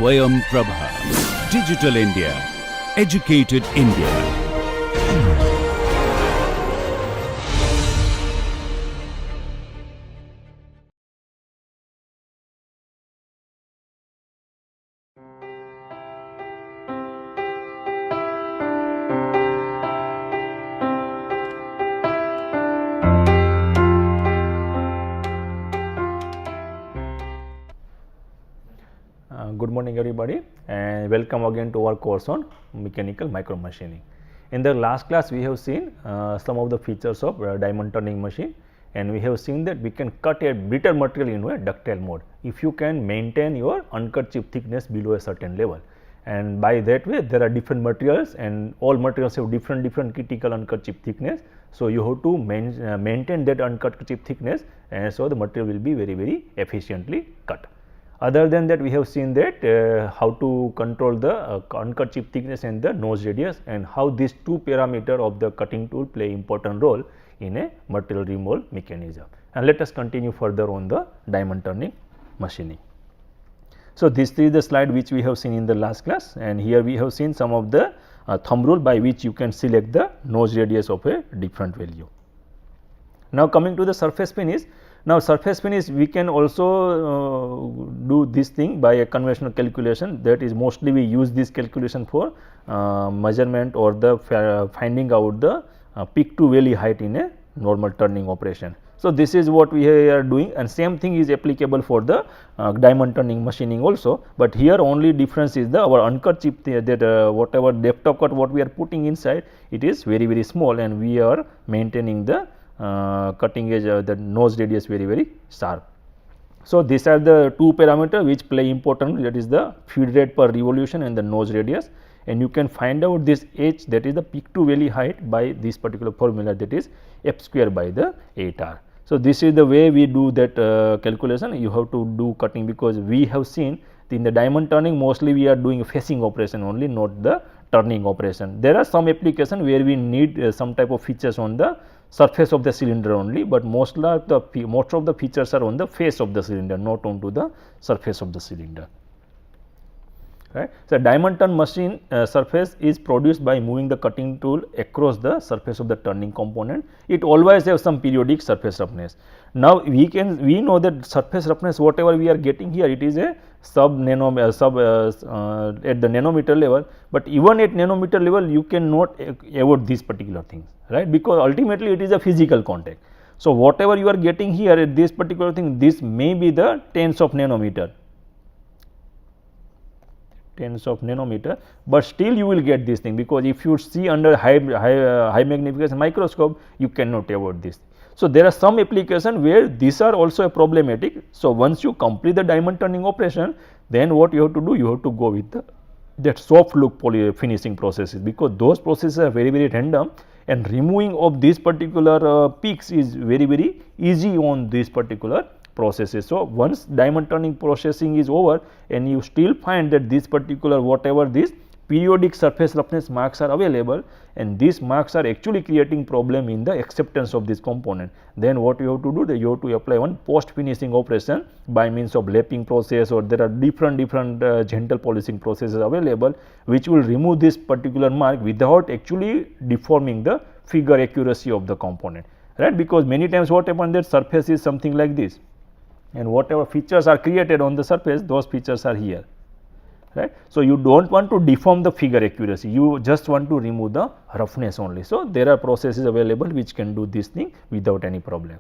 Swayam Prabha. Digital India. Educated India. Good morning everybody and welcome again to our course on mechanical micro machining. In the last class we have seen some of the features of diamond turning machine, and we have seen that we can cut a brittle material in a ductile mode if you can maintain your uncut chip thickness below a certain level, and by that way there are different materials and all materials have different critical uncut chip thickness. So, you have to maintain that uncut chip thickness, and so the material will be very efficiently cut. Other than that, we have seen that how to control the uncut chip thickness and the nose radius, and how these two parameters of the cutting tool play important role in a material removal mechanism. And let us continue further on the diamond turning machining. So, this is the slide which we have seen in the last class, and here we have seen some of the thumb rule by which you can select the nose radius of a different value. Now, coming to the surface finish. Now, surface finish we can also do this thing by a conventional calculation, that is mostly we use this calculation for measurement or the finding out the peak to valley height in a normal turning operation. So, this is what we are doing, and same thing is applicable for the diamond turning machining also, but here only difference is the our uncut chip that whatever depth of cut what we are putting inside, it is very small, and we are maintaining the cutting edge the nose radius very sharp. So, these are the two parameters which play important, that is the feed rate per revolution and the nose radius, and you can find out this h, that is the peak to valley height, by this particular formula, that is f square by the 8r. So, this is the way we do that calculation. You have to do cutting, because we have seen in the diamond turning mostly we are doing facing operation only, not the turning operation. There are some application where we need some type of features on the surface of the cylinder only, but most of the features are on the face of the cylinder, not onto the surface of the cylinder. Right. So, diamond turn machine surface is produced by moving the cutting tool across the surface of the turning component. It always have some periodic surface roughness. Now, we know that surface roughness whatever we are getting here, it is a at the nanometer level, but even at nanometer level you cannot avoid these particular things, right, because ultimately it is a physical contact. So, whatever you are getting here at this particular thing, this may be the tens of nanometer, but still you will get this thing, because if you see under high magnification microscope, you cannot avoid this. So, there are some application where these are also problematic. So, once you complete the diamond turning operation, then what you have to do, you have to go with that soft look finishing processes, because those processes are very random, and removing of these particular peaks is very easy on these particular processes. So, once diamond turning processing is over and you still find that this particular whatever this periodic surface roughness marks are available, and these marks are actually creating problem in the acceptance of this component, then what you have to do, you have to apply one post finishing operation by means of lapping process, or there are different gentle polishing processes available, which will remove this particular mark without actually deforming the figure accuracy of the component, right, because many times what happens, that surface is something like this, and whatever features are created on the surface, those features are here, right. So, you do not want to deform the figure accuracy, you just want to remove the roughness only. So, there are processes available which can do this thing without any problem.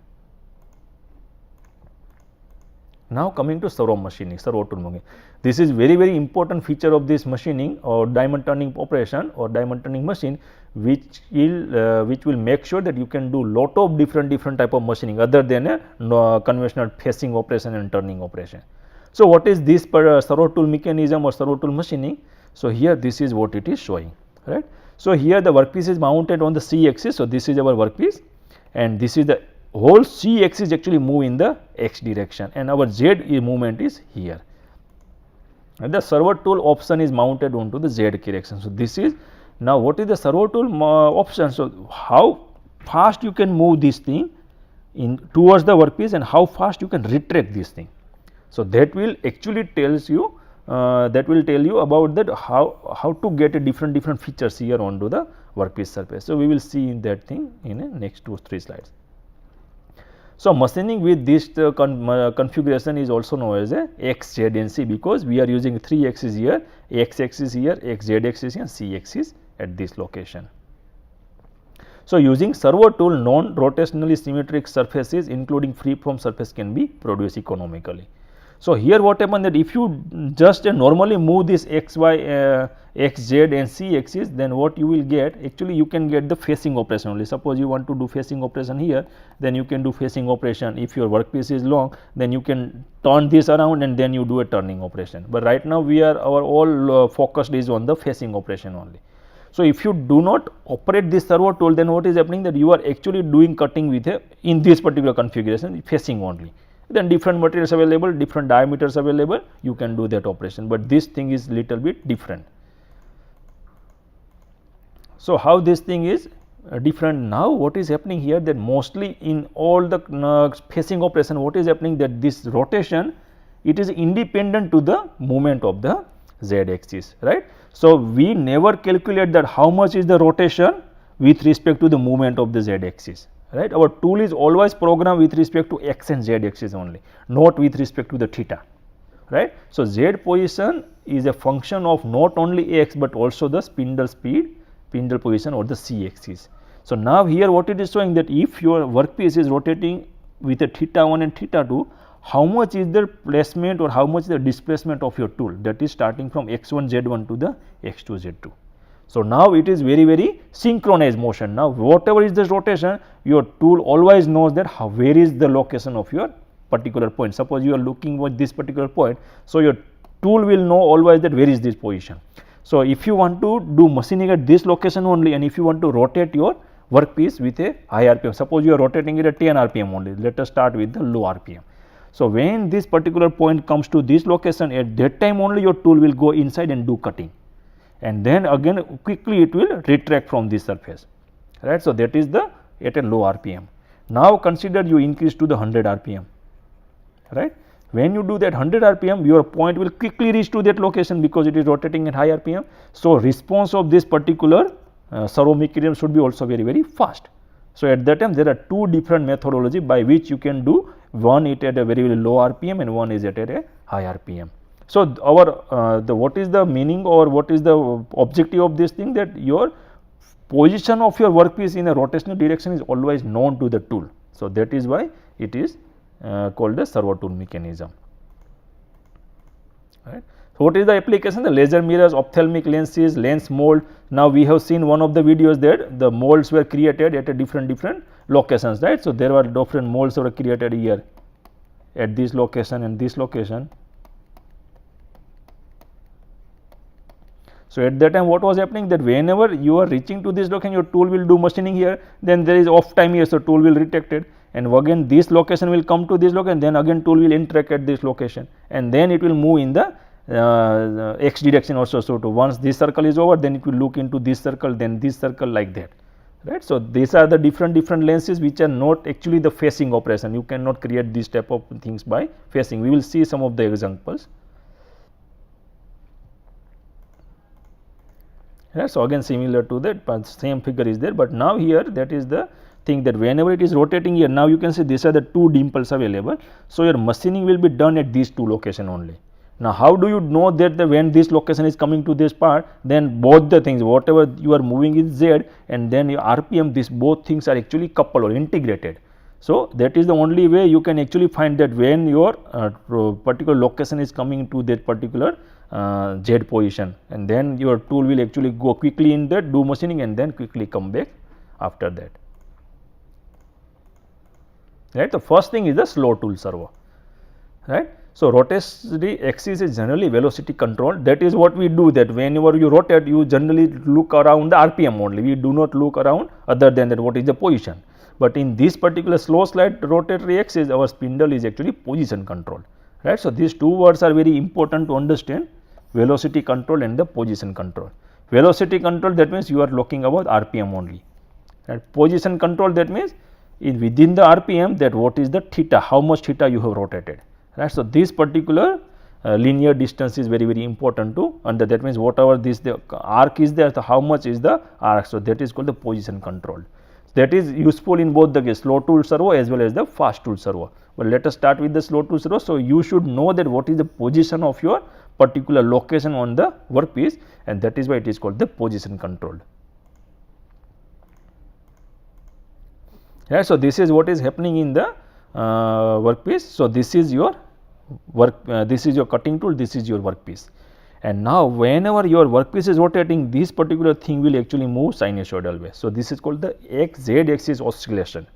Now, coming to servo machining, servo tool machining. This is very important feature of this machining or diamond turning operation or diamond turning machine, which will make sure that you can do lot of different type of machining other than a conventional facing operation and turning operation. So, what is this servo tool mechanism or servo tool machining? So, here this is what it is showing, right. So, here the workpiece is mounted on the C axis. So, this is our workpiece, and this is the whole C axis actually move in the x direction, and our Z movement is here, and the servo tool option is mounted onto the Z direction. So, this is now what is the servo tool option. So, how fast you can move this thing in towards the workpiece and how fast you can retract this thing. So, that will actually tells you that will tell you about that how to get a different features here onto the workpiece surface. So, we will see in that thing in the next 2-3 slides. So, machining with this configuration is also known as a X, Z and C, because we are using 3 axes here, X axis here, Z axis and C axis at this location. So, using servo tool, non-rotationally symmetric surfaces including free form surface can be produced economically. So, here what happens that if you just normally move this X, Y, X, Z and C axis, then what you will get, actually you can get the facing operation only. Suppose you want to do facing operation here, then you can do facing operation. If your workpiece is long, then you can turn this around and then you do a turning operation. But right now we are our all focused is on the facing operation only. So, if you do not operate this servo tool, then what is happening that you are actually doing cutting with a in this particular configuration facing only. Then different materials available, different diameters available, you can do that operation, but this thing is little bit different. So, how this thing is different now, what is happening here that mostly in all the facing operation, what is happening that this rotation, it is independent to the movement of the Z axis, right. So, we never calculate that how much is the rotation with respect to the movement of the Z axis, right. Our tool is always programmed with respect to X and Z axis only, not with respect to the theta, right. So, Z position is a function of not only X, but also the spindle speed, spindle position or the C axis. So, now here what it is showing that if your workpiece is rotating with a theta 1 and theta 2, how much is the placement or how much is the displacement of your tool, that is starting from x1 z1 to the x2 z2. So, now it is very synchronized motion. Now, whatever is the rotation, your tool always knows that where is the location of your particular point. Suppose you are looking at this particular point, so your tool will know always that where is this position. So, if you want to do machining at this location only, and if you want to rotate your workpiece with a high RPM, suppose you are rotating it at 10 RPM only, let us start with the low RPM. So, when this particular point comes to this location, at that time only your tool will go inside and do cutting, and then again quickly it will retract from this surface, right. So, that is the at a low RPM. Now, consider you increase to the 100 RPM, right. When you do that 100 RPM, your point will quickly reach to that location because it is rotating at high RPM. So, response of this particular servo mechanism should be also very fast. So, at that time there are two different methodology by which you can do, one it at a very low RPM and one is at a high RPM. So, our what is the meaning or what is the objective of this thing, that your position of your workpiece in a rotational direction is always known to the tool. So, that is why it is called the servo tool mechanism, right. So, what is the application? The laser mirrors, ophthalmic lenses, lens mold. Now, we have seen one of the videos that the molds were created at a different locations, right. So, there were different molds were created here at this location and this location. So, at that time what was happening, that whenever you are reaching to this location, your tool will do machining here, then there is off time here, so tool will retract it, and again this location will come to this location, then again tool will interact at this location, and then it will move in the x direction also. So, once this circle is over, then it will look into this circle, then this circle, like that, right. So, these are the different lenses which are not actually the facing operation. You cannot create this type of things by facing. We will see some of the examples. Right. So, again similar to that, but same figure is there, but now here that is the thing that whenever it is rotating here, now you can see these are the two dimples available. So, your machining will be done at these two location only. Now, how do you know that when this location is coming to this part, then both the things, whatever you are moving is Z and then your RPM, these both things are actually coupled or integrated. So, that is the only way you can actually find that when your particular location is coming to that particular Z position, and then your tool will actually go quickly in that, do machining and then quickly come back after that, right. The first thing is the slow tool servo, right. So, rotatory axis is generally velocity control. That is what we do, that whenever you rotate, you generally look around the RPM only, we do not look around other than that what is the position. But in this particular slow slide rotatory axis, our spindle is actually position control, right. So, these two words are very important to understand, velocity control and the position control. Velocity control, that means you are looking about RPM only, and position control, that means in within the RPM, that what is the theta, how much theta you have rotated, right. So, this particular linear distance is very important to under. That means whatever this the arc is there, so how much is the arc. So that is called the position control. That is useful in both the slow tool servo as well as the fast tool servo. But let us start with the slow tool servo. So you should know that what is the position of your particular location on the workpiece, and that is why it is called the position controlled. Right. So this is what is happening in the workpiece. So this is your this is your cutting tool, this is your workpiece, and now whenever your workpiece is rotating, this particular thing will actually move sinusoidal way. So this is called the z axis oscillation.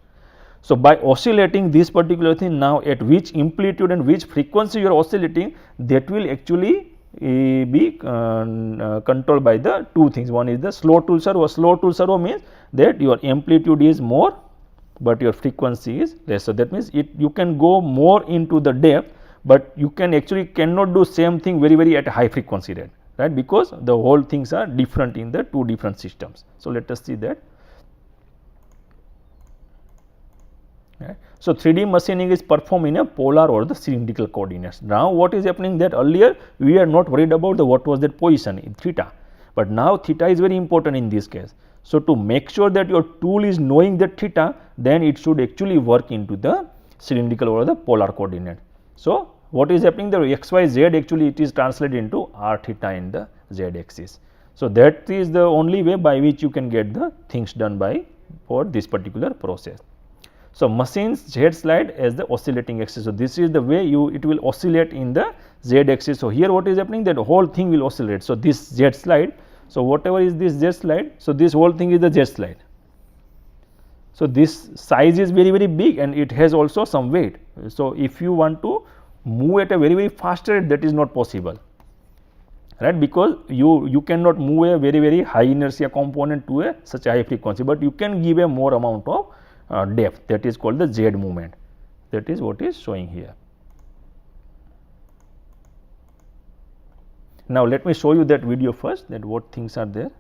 So by oscillating this particular thing, now at which amplitude and which frequency you are oscillating, that will actually be controlled by the two things. One is the slow tool servo. Slow tool servo means that your amplitude is more, but your frequency is less. So that means you can go more into the depth, but you can actually cannot do same thing very at high frequency rate, right, because the whole things are different in the two different systems. So let us see that. Right. So 3D machining is performed in a polar or the cylindrical coordinates. Now what is happening, that earlier we are not worried about the what was that position in theta, but now theta is very important in this case. So to make sure that your tool is knowing that theta, then it should actually work into the cylindrical or the polar coordinate. So what is happening, the x, y, z actually it is translated into r theta in the z axis. So that is the only way by which you can get the things done by for this particular process. So machines z slide as the oscillating axis. So this is the way it will oscillate in the z axis. So here what is happening, that whole thing will oscillate. So this z slide, so whatever is this z slide, so this whole thing is the z slide. So this size is very big and it has also some weight. So if you want to move at a very fast rate, that is not possible, right, because you cannot move a very high inertia component to a such a high frequency, but you can give a more amount of depth, that is called the z movement. That is what is showing here. Now let me show you that video first, that what things are there.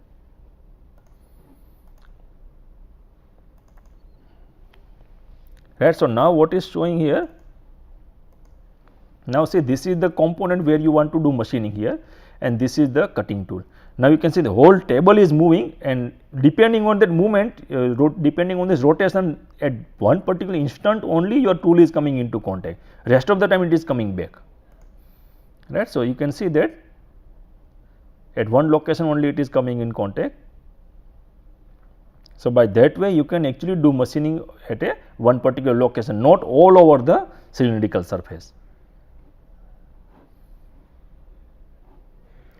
Right. So now what is showing here, now see this is the component where you want to do machining here, and this is the cutting tool. Now you can see the whole table is moving, and depending on that movement, depending on this rotation, at one particular instant only your tool is coming into contact, rest of the time it is coming back, right. So you can see that at one location only it is coming in contact. So by that way you can actually do machining at a one particular location, not all over the cylindrical surface.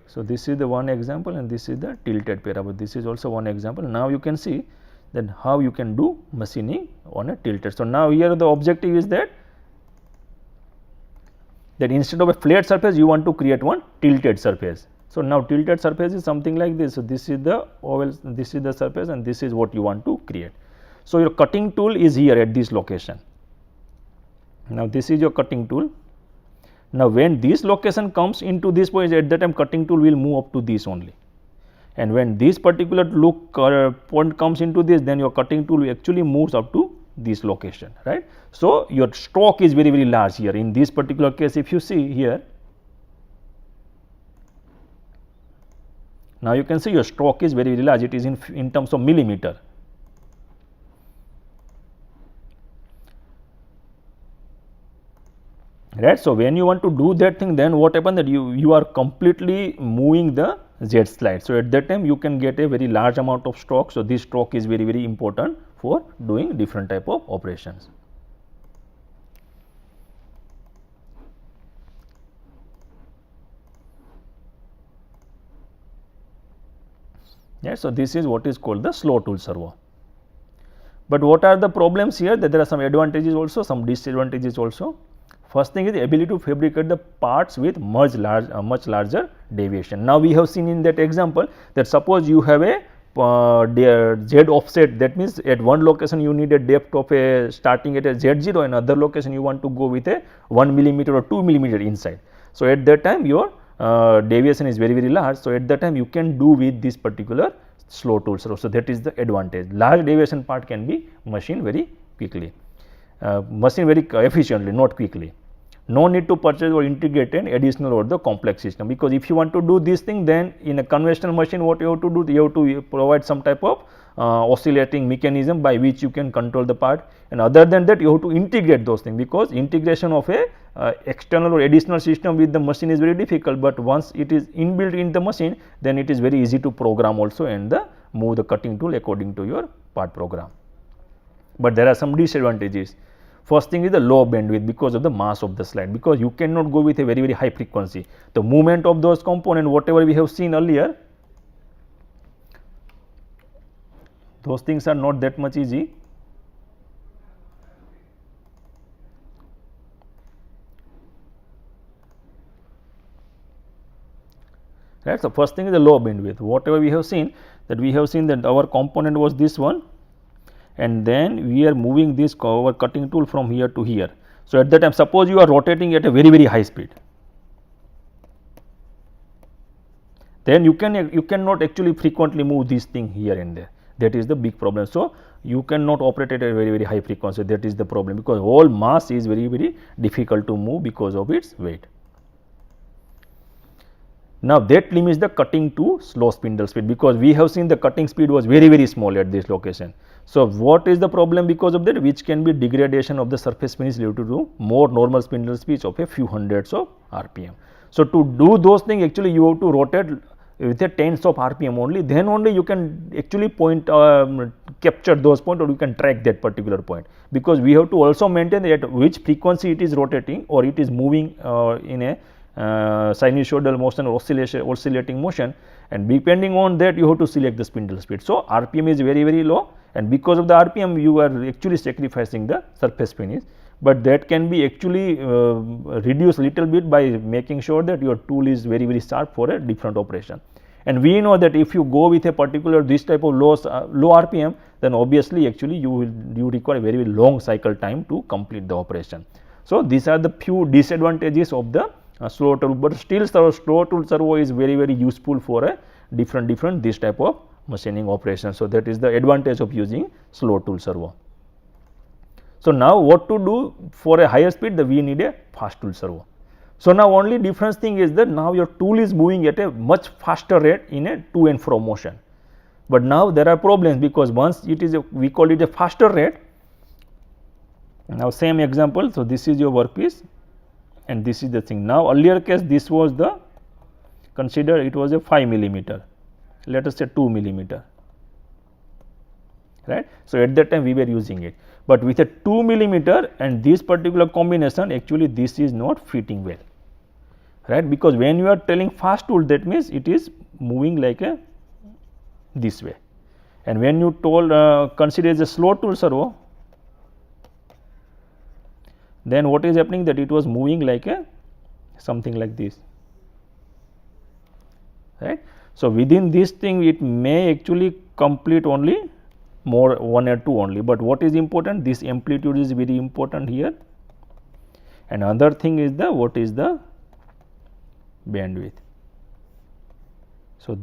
So this is the one example, and this is the tilted parabol. This is also one example. Now you can see that how you can do machining on a tilted. So now here the objective is that instead of a flat surface you want to create one tilted surface. So now tilted surface is something like this. So this is the oval, this is the surface, and this is what you want to create. So your cutting tool is here at this location. Now this is your cutting tool. Now when this location comes into this point, at that time cutting tool will move up to this only, and when this particular point comes into this, then your cutting tool actually moves up to this location, right. So your stroke is very large here. In this particular case, if you see here, now you can see your stroke is very large, it is in terms of millimeter. Right. So when you want to do that thing, then what happens, that you are completely moving the z slide. So at that time you can get a very large amount of stroke. So this stroke is very important for doing different type of operations. Yeah, so this is what is called the slow tool servo. But what are the problems here? That there are some advantages also, some disadvantages also. First thing is the ability to fabricate the parts with much larger deviation. Now we have seen in that example that suppose you have a z offset, that means at one location you need a depth of a starting at a z0, and other location you want to go with a 1 millimeter or 2 millimeter inside. So at that time your deviation is very large. So at that time you can do with this particular slow tool servo. So that is the advantage. Large deviation part can be machined very quickly, machined very efficiently, not quickly. No need to purchase or integrate an additional or the complex system, because if you want to do this thing, then in a conventional machine what you have to do, you have to provide some type of oscillating mechanism by which you can control the part, and other than that you have to integrate those things, because integration of a external or additional system with the machine is very difficult, but once it is inbuilt in the machine, then it is very easy to program also and move the cutting tool according to your part program. But there are some disadvantages. First thing is the low bandwidth because of the mass of the slide, because you cannot go with a very high frequency. The movement of those components, whatever we have seen earlier, those things are not that much easy. Right. So, first thing is the low bandwidth. Whatever we have seen, that our component was this one, and then we are moving this our cutting tool from here to here. So, at that time, suppose you are rotating at a very high speed, then you cannot actually frequently move this thing here and there. That is the big problem. So, you cannot operate at a very high frequency. That is the problem, because whole mass is very difficult to move because of its weight. Now, that limits the cutting to slow spindle speed, because we have seen the cutting speed was very small at this location. So, what is the problem because of that, which can be degradation of the surface finish due to more normal spindle speeds of a few hundreds of RPM. So, to do those things, actually you have to rotate with a tens of RPM only, then only you can actually capture those points, or you can track that particular point, because we have to also maintain at which frequency it is rotating or it is moving in a sinusoidal motion or oscillating motion, and depending on that you have to select the spindle speed. So, RPM is very low, and because of the RPM you are actually sacrificing the surface finish, but that can be actually reduced little bit by making sure that your tool is very sharp for a different operation. And we know that if you go with a particular this type of low RPM, then obviously actually you require very long cycle time to complete the operation. So, these are the few disadvantages of the slow tool, but still slow tool servo is very useful for a different this type of machining operation. So, that is the advantage of using slow tool servo. So, now what to do for a higher speed, we need a fast tool servo. So, now only difference thing is that now your tool is moving at a much faster rate in a to and fro motion, but now there are problems, because once it is we call it a faster rate. Now, same example. So, this is your workpiece and this is the thing. Now, earlier case this was the, consider it was a 5 millimeter, let us say 2 millimeter, right. So, at that time we were using it, but with a 2 millimeter and this particular combination, actually this is not fitting well, right, because when you are telling fast tool, that means it is moving like a this way, and when you told consider as a slow tool servo, then what is happening, that it was moving like a something like this, right. So, within this thing it may actually complete only more 1 or 2 only, but what is important, this amplitude is very important here, and another thing is the what is the bandwidth. So,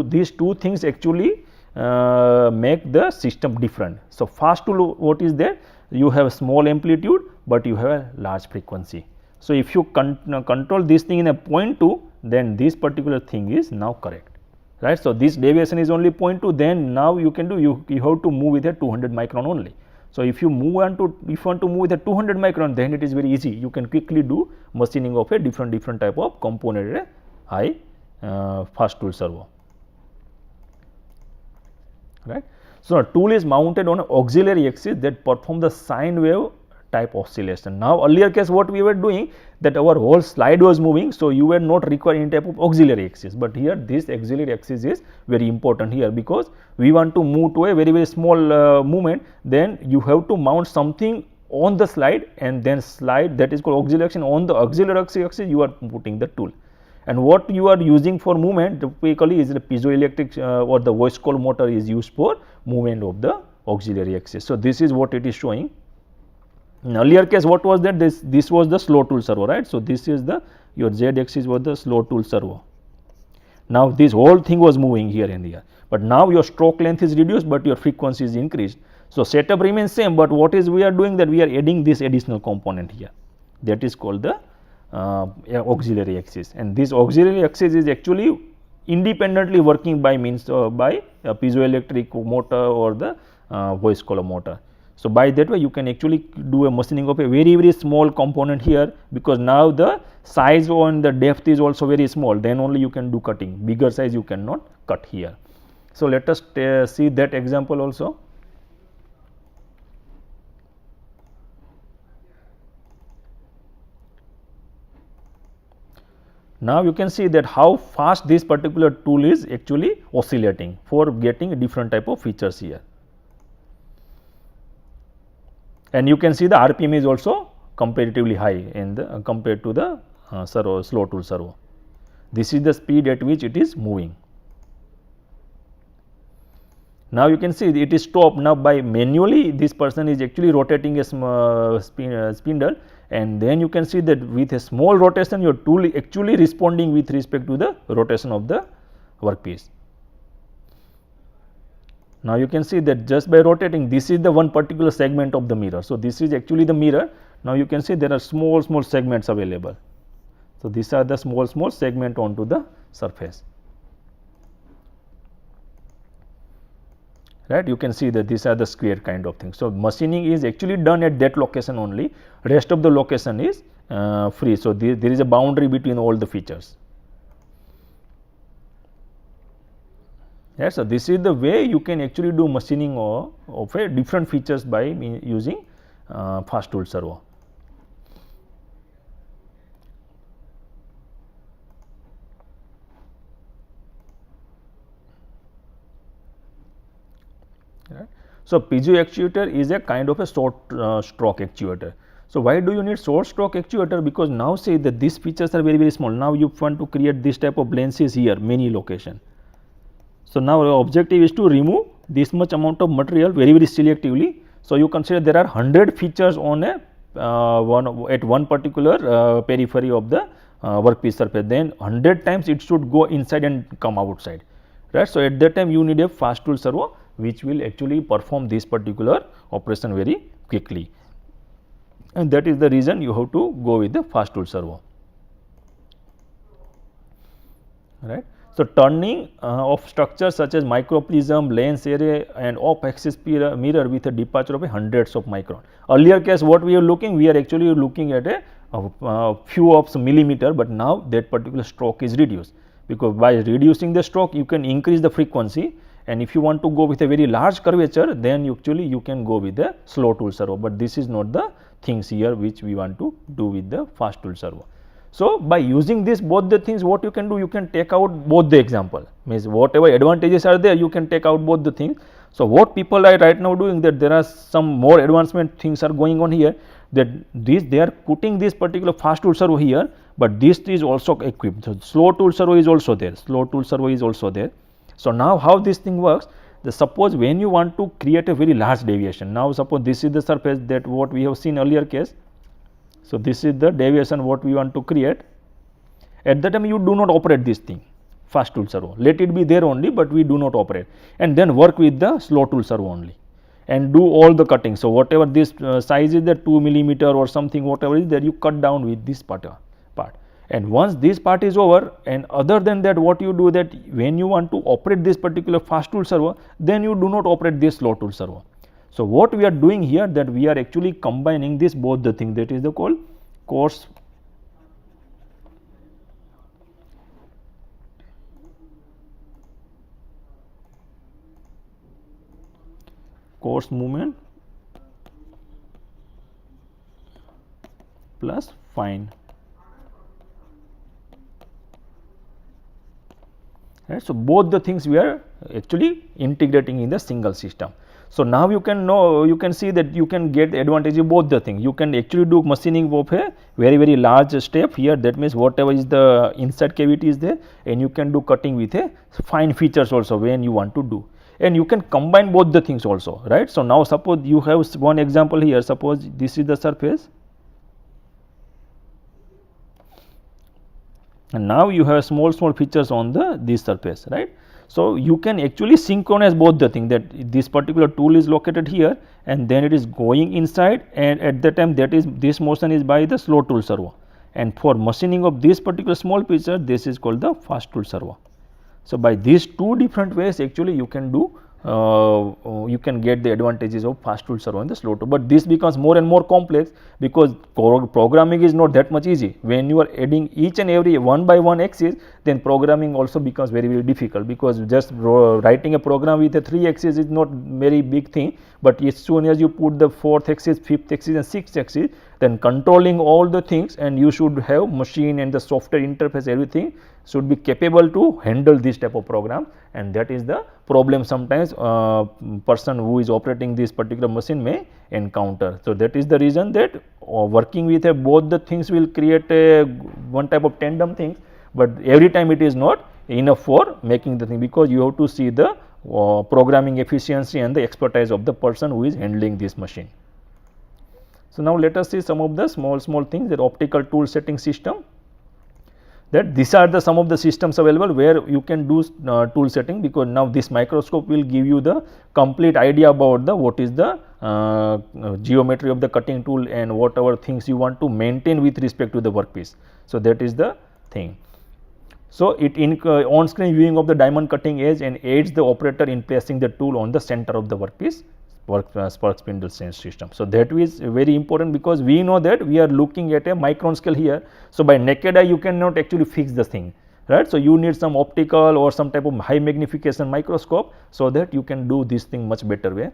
these two things actually make the system different. So, fast tool, what is there, you have a small amplitude, but you have a large frequency. So, if you control this thing in a 0.2, then this particular thing is now correct, right. So, this deviation is only 0.2, then now you can do, you have to move with a 200 micron only. So, if you want to move with a 200 micron, then it is very easy, you can quickly do machining of a different type of component at a high fast tool servo, right. So, a tool is mounted on an auxiliary axis that perform the sine wave type oscillation. Now, earlier case what we were doing, that our whole slide was moving, so you were not requiring any type of auxiliary axis, but here this auxiliary axis is very important here, because we want to move to a very small movement, then you have to mount something on the slide and then slide, that is called auxiliary axis. On the auxiliary axis you are putting the tool, and what you are using for movement typically is the piezoelectric or the voice coil motor is used for movement of the auxiliary axis. So, this is what it is showing. In earlier case what was that, this was the slow tool servo, right. So, this is the your z axis was the slow tool servo. Now, this whole thing was moving here and here, but now your stroke length is reduced, but your frequency is increased. So, setup remains same, but what is we are doing, that we are adding this additional component here, that is called the auxiliary axis, and this auxiliary axis is actually independently working by means by a piezoelectric motor or the voice collar motor. So, by that way you can actually do a machining of a very small component here, because now the size and the depth is also very small, then only you can do cutting, bigger size you cannot cut here. So, let us see that example also. Now, you can see that how fast this particular tool is actually oscillating for getting different type of features here. And you can see the RPM is also comparatively high in the compared to the slow tool servo. This is the speed at which it is moving. Now, you can see it is stopped. Now, by manually this person is actually rotating a spindle, and then you can see that with a small rotation your tool is actually responding with respect to the rotation of the workpiece. Now, you can see that just by rotating, this is the one particular segment of the mirror. So, this is actually the mirror. Now, you can see there are small segments available. So, these are the small segment onto the surface. Right, you can see that these are the square kind of things. So, machining is actually done at that location only, rest of the location is free. So, there is a boundary between all the features. Yes, so this is the way you can actually do machining of a different features by using fast tool servo. Right. So, piezo actuator is a kind of a short stroke actuator. So, why do you need short stroke actuator? Because now say that these features are very small. Now, you want to create this type of lenses here, many location. So, now the objective is to remove this much amount of material very selectively. So, you consider there are 100 features on a at one particular periphery of the workpiece surface, then 100 times it should go inside and come outside, right. So, at that time you need a fast tool servo which will actually perform this particular operation very quickly, and that is the reason you have to go with the fast tool servo, right. So, turning of structures such as microprism, lens array and off axis mirror with a departure of hundreds of micron. Earlier case what we are looking, we are actually looking at a few of millimeter, but now that particular stroke is reduced, because by reducing the stroke you can increase the frequency, and if you want to go with a very large curvature, then you can go with the slow tool servo, but this is not the things here which we want to do with the fast tool servo. So, by using this both the things, what you can do, you can take out both the example, means whatever advantages are there you can take out both the things. So, what people are right now doing, that there are some more advancement things are going on here, that they are putting this particular fast tool servo here, but this is also equipped. So, slow tool servo is also there, slow tool servo is also there. So, now how this thing works, suppose when you want to create a very large deviation, now suppose this is the surface that what we have seen earlier case. So, this is the deviation what we want to create. At that time you do not operate this thing fast tool servo, let it be there only, but we do not operate, and then work with the slow tool servo only and do all the cutting. So, whatever this size is, the 2 millimeter or something whatever is there, you cut down with this part, and once this part is over, and other than that what you do, that when you want to operate this particular fast tool servo, then you do not operate this slow tool servo. So, what we are doing here, that we are actually combining this both the thing, that is the called coarse movement plus fine, right. So, both the things we are actually integrating in the single system. So, now you can see that you can get the advantage of both the things. You can actually do machining of a very large step here, that means whatever is the inside cavity is there, and you can do cutting with a fine features also when you want to do, and you can combine both the things also, right. So, now suppose you have one example here, suppose this is the surface, and now you have small features on this surface, right. So, you can actually synchronize both the thing, that this particular tool is located here and then it is going inside, and at that time that is this motion is by the slow tool servo, and for machining of this particular small feature, this is called the fast tool servo. So, by these two different ways actually you can do you can get the advantages of fast tool servo and the slow tool, but this becomes more and more complex because programming is not that much easy. When you are adding each and every one by one axis, then programming also becomes very difficult, because just writing a program with a 3 axis is not very big thing, but as soon as you put the 4th axis, 5th axis and 6th axis, then controlling all the things, and you should have machine and the software interface, everything should be capable to handle this type of program, and that is the problem sometimes person who is operating this particular machine may encounter. So, that is the reason that working with both the things will create a one type of tandem things, but every time it is not enough for making the thing, because you have to see the programming efficiency and the expertise of the person who is handling this machine. So, now let us see some of the small things, that optical tool setting system, that these are the some of the systems available where you can do tool setting, because now this microscope will give you the complete idea about the what is the geometry of the cutting tool and whatever things you want to maintain with respect to the workpiece. So, that is the thing. So, it on screen viewing of the diamond cutting edge and aids the operator in placing the tool on the center of the workpiece spark spindle sense system. So, that is very important, because we know that we are looking at a micron scale here. So, by naked eye you cannot actually fix the thing, right. So, you need some optical or some type of high magnification microscope, so that you can do this thing much better way.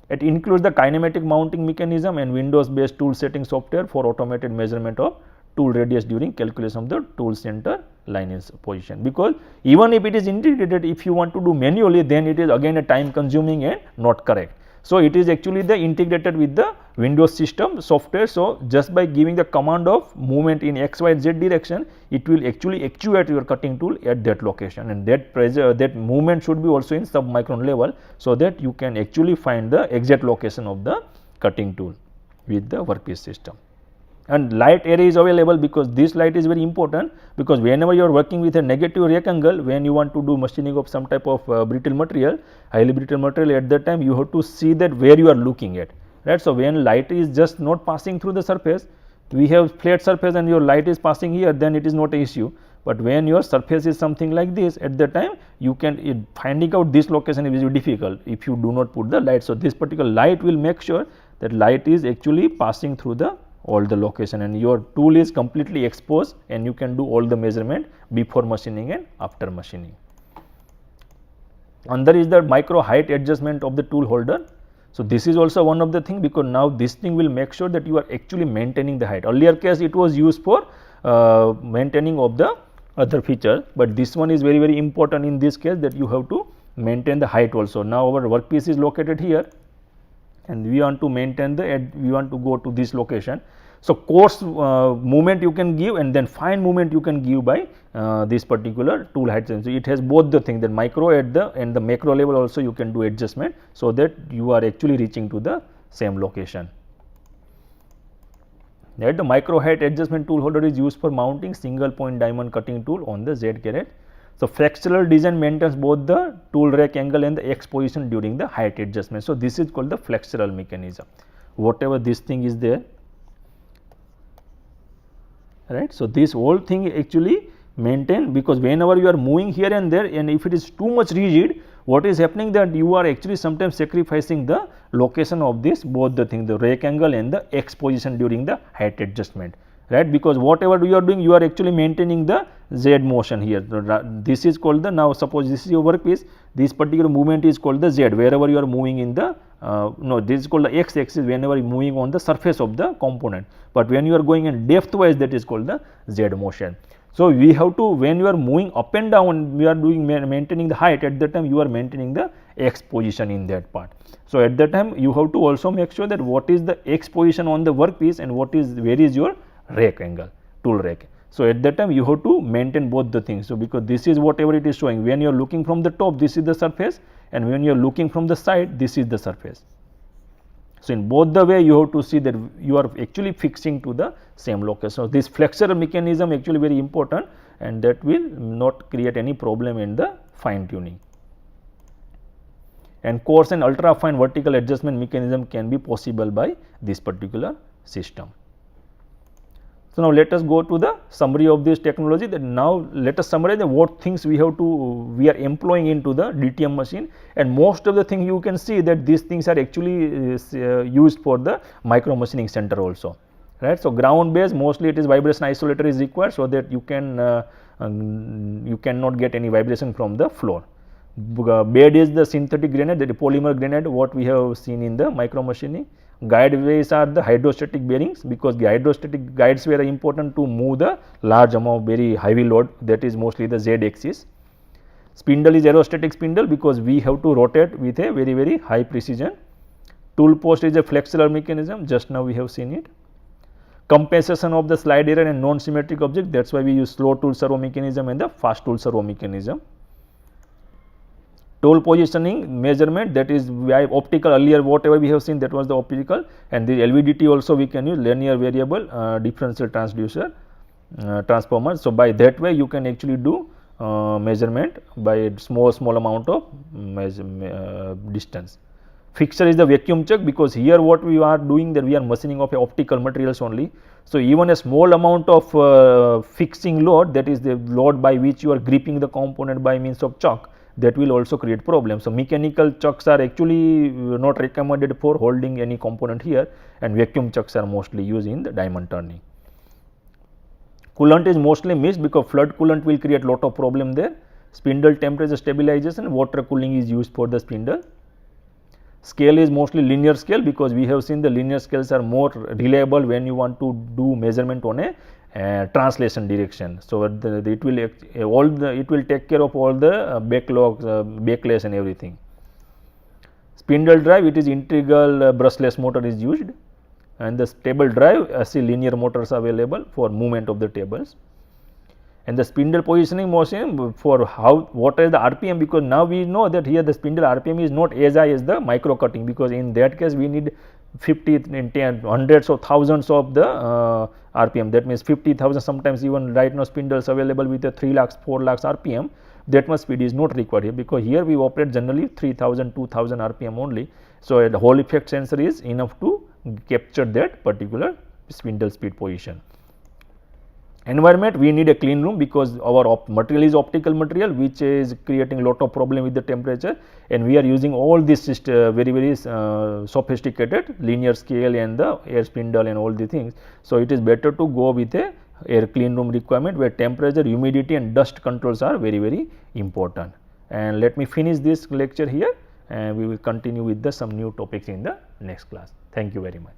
It includes the kinematic mounting mechanism and Windows based tool setting software for automated measurement of tool radius during calculation of the tool center line in position, because even if it is integrated, if you want to do manually, then it is again a time consuming and not correct. So, it is actually the integrated with the Windows system software. So, just by giving the command of movement in x, y, z direction, it will actually actuate your cutting tool at that location, and that movement should be also in sub-micron level, so that you can actually find the exact location of the cutting tool with the workpiece system. And light array is available, because this light is very important, because whenever you are working with a negative rake angle, when you want to do machining of some type of brittle material, highly brittle material, at that time you have to see that where you are looking at, right. So, when light is just not passing through the surface, we have flat surface and your light is passing here, then it is not an issue, but when your surface is something like this, at that time you can finding out this location is very difficult if you do not put the light. So, this particular light will make sure that light is actually passing through the all the location, and your tool is completely exposed, and you can do all the measurement before machining and after machining. Under is the micro height adjustment of the tool holder. So, this is also one of the thing, because now this thing will make sure that you are actually maintaining the height. Earlier case it was used for maintaining of the other feature, but this one is very important in this case, that you have to maintain the height also. Now, our workpiece is located here, and we want to maintain we want to go to this location. So, coarse movement you can give, and then fine movement you can give by this particular tool height. So, it has both the thing, that micro at the and the macro level also you can do adjustment, so that you are actually reaching to the same location. Right. The micro height adjustment tool holder is used for mounting single point diamond cutting tool on the Z carrot. So, flexural design maintains both the tool rack angle and the X position during the height adjustment. So, this is called the flexural mechanism, whatever this thing is there, right. So, this whole thing actually maintain, because whenever you are moving here and there, and if it is too much rigid, what is happening, that you are actually sometimes sacrificing the location of this both the thing, the rack angle and the X position during the height adjustment, right, because whatever you are doing, you are actually maintaining the Z motion here. This is called the, now suppose this is your workpiece, this particular movement is called the Z, wherever you are moving in the no, this is called the X axis whenever you are moving on the surface of the component, but when you are going in depth wise, that is called the Z motion. So, we have to, when you are moving up and down, we are doing maintaining the height, at that time you are maintaining the X position in that part. So, at that time you have to also make sure that what is the X position on the workpiece and what is, where is your rack angle, tool rack. So, at that time you have to maintain both the things. So, because this is whatever it is showing, when you are looking from the top, this is the surface, and when you are looking from the side, this is the surface. So, in both the way you have to see that you are actually fixing to the same location. So, this flexural mechanism actually very important, and that will not create any problem in the fine tuning. And coarse and ultra fine vertical adjustment mechanism can be possible by this particular system. So, now let us go to the summary of this technology. That now let us summarize the what things we are employing into the DTM machine, and most of the thing you can see that these things are actually used for the micro machining center also, right. So, ground base mostly it is vibration isolator is required, so that you cannot get any vibration from the floor. Bed is the synthetic granite, that is polymer granite what we have seen in the micro machining. Guideways are the hydrostatic bearings, because the hydrostatic guides were important to move the large amount very heavy load, that is mostly the Z axis. Spindle is aerostatic spindle, because we have to rotate with a very high precision. Tool post is a flexural mechanism, just now we have seen it. Compensation of the slide error and non-symmetric object, that is why we use slow tool servo mechanism and the fast tool servo mechanism. Tool positioning measurement, that is optical, earlier whatever we have seen that was the optical, and the LVDT also we can use linear variable differential transducer transformer. So, by that way you can actually do measurement by small amount of distance. Fixture is the vacuum chuck, because here what we are doing, that we are machining of optical materials only. So, even a small amount of fixing load, that is the load by which you are gripping the component by means of chuck, that will also create problems. So, mechanical chucks are actually not recommended for holding any component here, and vacuum chucks are mostly used in the diamond turning. Coolant is mostly missed, because flood coolant will create lot of problem there. Spindle temperature stabilization, water cooling is used for the spindle. Scale is mostly linear scale, because we have seen the linear scales are more reliable when you want to do measurement on a translation direction. So, it will take care of all the backlogs, backlash and everything. Spindle drive, it is integral brushless motor is used, and the table drive see linear motors available for movement of the tables. And the spindle positioning motion, for what is the RPM, because now we know that here the spindle RPM is not as high as the micro cutting, because in that case we need 50, 10, hundreds of thousands of the RPM, that means 50,000, sometimes even right now spindles available with a 3 lakhs, 4 lakhs RPM, that much speed is not required here, because here we operate generally 3000, 2000 RPM only. So, the Hall effect sensor is enough to capture that particular spindle speed position. Environment, we need a clean room, because our material is optical material, which is creating lot of problem with the temperature, and we are using all this very sophisticated linear scale and the air spindle and all the things. So, it is better to go with a air clean room requirement, where temperature, humidity and dust controls are very important. And let me finish this lecture here, and we will continue with some new topics in the next class. Thank you very much.